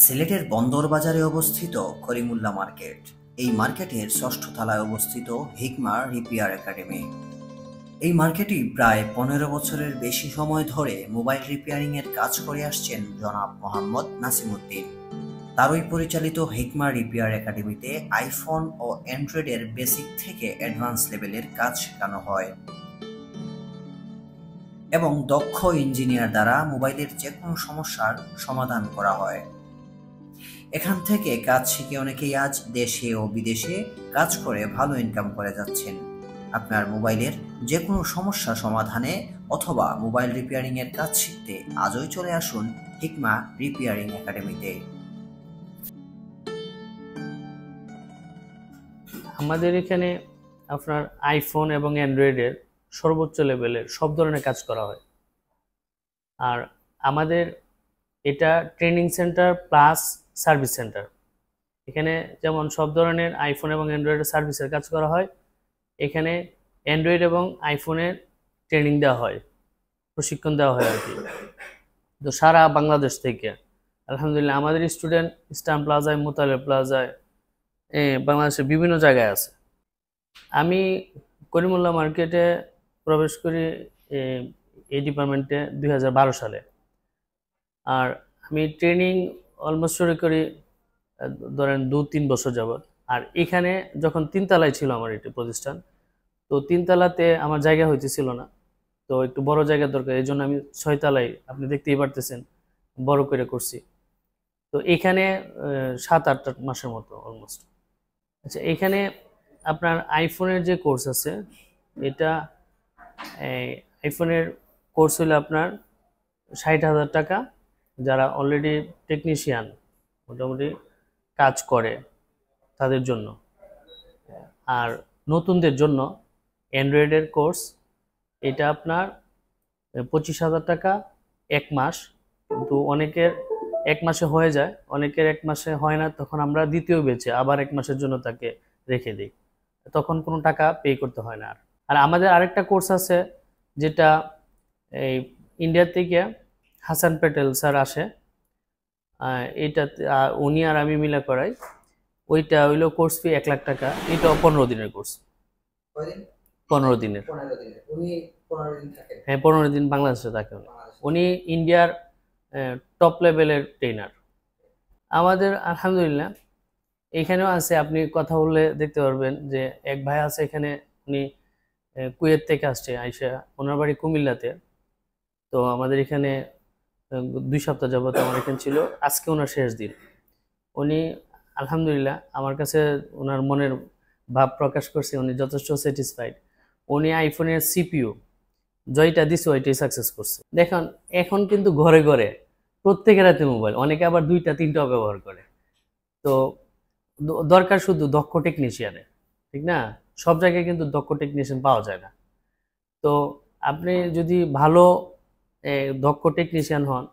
সিলেটের বন্দরবাজারে অবস্থিত করিমুল্লা মার্কেট। এই মার্কেটের ষষ্ঠ তলায় অবস্থিত হিকমা রিপেয়ার একাডেমি। এই মার্কেটই প্রায় 15 বছরের বেশি সময় ধরে মোবাইল রিপেয়ারিং এর কাজ করে আসছেন জনাব মোহাম্মদ নাসিমউদ্দিন। তারই পরিচালিত হিকমা রিপেয়ার একাডেমিতে আইফোন ও অ্যান্ড্রয়েডের বেসিক থেকে অ্যাডভান্স লেভেলের কাজ শেখানো হয় এবং দক্ষ ইঞ্জিনিয়ার দ্বারা মোবাইলের যে কোনো সমস্যার সমাধান করা হয়। এখান থেকে কাজ শিখে অনেকেই আজ দেশে ও বিদেশে কাজ করে ভালো ইনকাম করে যাচ্ছেন। আপনার মোবাইলের যে কোনো সমস্যা সমাধানে অথবা মোবাইল রিপেয়ারিং এর কাজ শিখতে আজই চলে আসুন হিকমা রিপেয়ারিং একাডেমিতে। আমাদের এখানে আপনার আইফোন এবং অ্যান্ড্রয়েডের সর্বোচ্চ লেভেলের সব ধরনের কাজ করা হয়। আর আমাদের এটা training centre plus service centre. এখানে যেমন সব ধরনের আইফোন এবং অ্যান্ড্রয়েডের সার্ভিসের কাজ করা হয়, এখানে অ্যান্ড্রয়েড এবং আইফোনের ট্রেনিং দেওয়া হয়, প্রশিক্ষণ দেওয়া হয় আর কি। তো সারা বাংলাদেশ থেকে আলহামদুলিল্লাহ আমাদের স্টুডেন্ট ইস্টার্ন প্লাজায়, মোতালেব প্লাজায়, বাংলাদেশের বিভিন্ন জায়গায় আছে। আমি করিমুল্লা মার্কেটে প্রবেশ করি এই ডিপার্টমেন্টে 2012 সালে। আর আমি ট্রেনিং অলমোস্ট শুরু করি ধরেন 2-3 বছর যাবৎ। আর এখানে যখন 3 তলায় ছিল আমার এটি প্রতিষ্ঠান, তো 3 তলাতে আমার জায়গা হইতেছিল না, তো একটু বড় জায়গা দরকার, এই জন্য আমি 6 তলায়, আপনি দেখতেই পারতেছেন, বড় করে করছি। তো এখানে 7-8 মাসের মতো অলমোস্ট। আচ্ছা, এখানে আপনার আইফোনের যে কোর্স আছে, এটা আইফোনের কোর্স হলো আপনার 60,000 টাকা, যারা অলরেডি টেকনিশিয়ান মোটামুটি কাজ করে তাদের জন্য। আর নতুনদের জন্য অ্যান্ড্রয়েডের কোর্স, এটা আপনার 25,000 টাকা 1 মাস। কিন্তু অনেকের 1 মাসে হয়ে যায়, অনেকের 1 মাসে হয় না, তখন আমরা দ্বিতীয় ব্যাচে আবার 1 মাসের জন্য তাকে রেখে দিই, তখন কোনো টাকা পে করতে হয় না। আর আমাদের আরেকটা কোর্স আছে, যেটা এই ইন্ডিয়া থেকে হাসান প্যাটেল স্যার আসে, এটা উনি আর আমি মিলে করাই। ওইটা হইলো কোর্স ফি 1 লাখ টাকা। এটা 15 দিনের কোর্স। 15 দিনের। হ্যাঁ, 15 দিন বাংলাদেশে থাকে। উনি ইন্ডিয়ার টপ লেভেলের ট্রেনার। আমাদের আলহামদুলিল্লাহ এখানেও আছে, আপনি কথা বললে দেখতে পারবেন যে এক ভাই আছে এখানে, উনি কুয়েত থেকে আসছে আইসা, ওনার বাড়ি কুমিল্লাতে। তো আমাদের এখানে 2 সপ্তাহ যাবত আমার এখানে ছিল, আজকে ওনার শেষ দিন। উনি আলহামদুলিল্লাহ আমার কাছে ওনার মনের ভাব প্রকাশ করছে, উনি যথেষ্ট স্যাটিসফাইড। উনি আইফোনের সিপিইউ জয়টা দিছে, ওইটাই সাকসেস করছে। দেখুন, এখন কিন্তু ঘরে ঘরে প্রত্যেকের হাতে মোবাইল, অনেকে আবার 2টা-3টাও ব্যবহার করে। তো দরকার শুধু দক্ষ টেকনিশিয়ানের, ঠিক না? সব জায়গায় কিন্তু দক্ষ টেকনিশিয়ান পাওয়া যায় না। তো আপনি যদি ভালো দক্ষ টেকনিশিয়ান হন,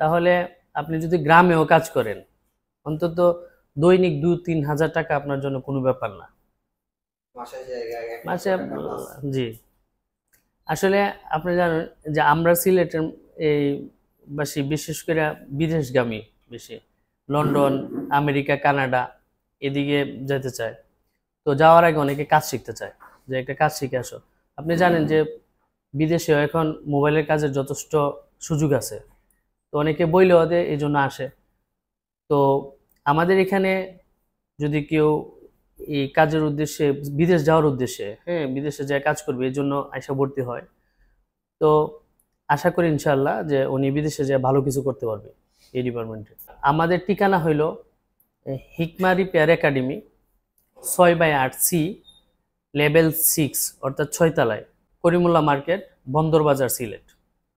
তাহলে আপনি যদি গ্রামেও কাজ করেন, অন্তত দৈনিক 2-3 হাজার টাকা আপনার জন্য কোনো ব্যাপার না মাসে। জি, আসলে আপনি জানেন যে আমরা সিলেটের এই বাসী বিশেষ করে বিদেশগামী বেশি, লন্ডন, আমেরিকা, কানাডা এদিকে যেতে চায়। তো যাওয়ার আগে অনেকে কাজ শিখতে চায়, যে একটা কাজ শিখে আসো। আপনি জানেন যে বিদেশেও এখন মোবাইলের কাজের যথেষ্ট সুযোগ আছে, তো অনেকে বইলেও দেয়, এই জন্য আসে। তো আমাদের এখানে যদি কেউ এই কাজের উদ্দেশ্যে, বিদেশ যাওয়ার উদ্দেশ্যে, হ্যাঁ, বিদেশে যায় কাজ করবে, এই জন্য আয়সা ভর্তি হয়। তো আশা করি ইনশাল্লাহ যে উনি বিদেশে যায় ভালো কিছু করতে পারবে এই ডিপার্টমেন্টে। আমাদের ঠিকানা হইল হিকমা রিপেয়ার একাডেমি, 6/8C, লেভেল 6, অর্থাৎ 6 তলায়, করিমুল্লা মার্কেট, বন্দরবাজার, সিলেট।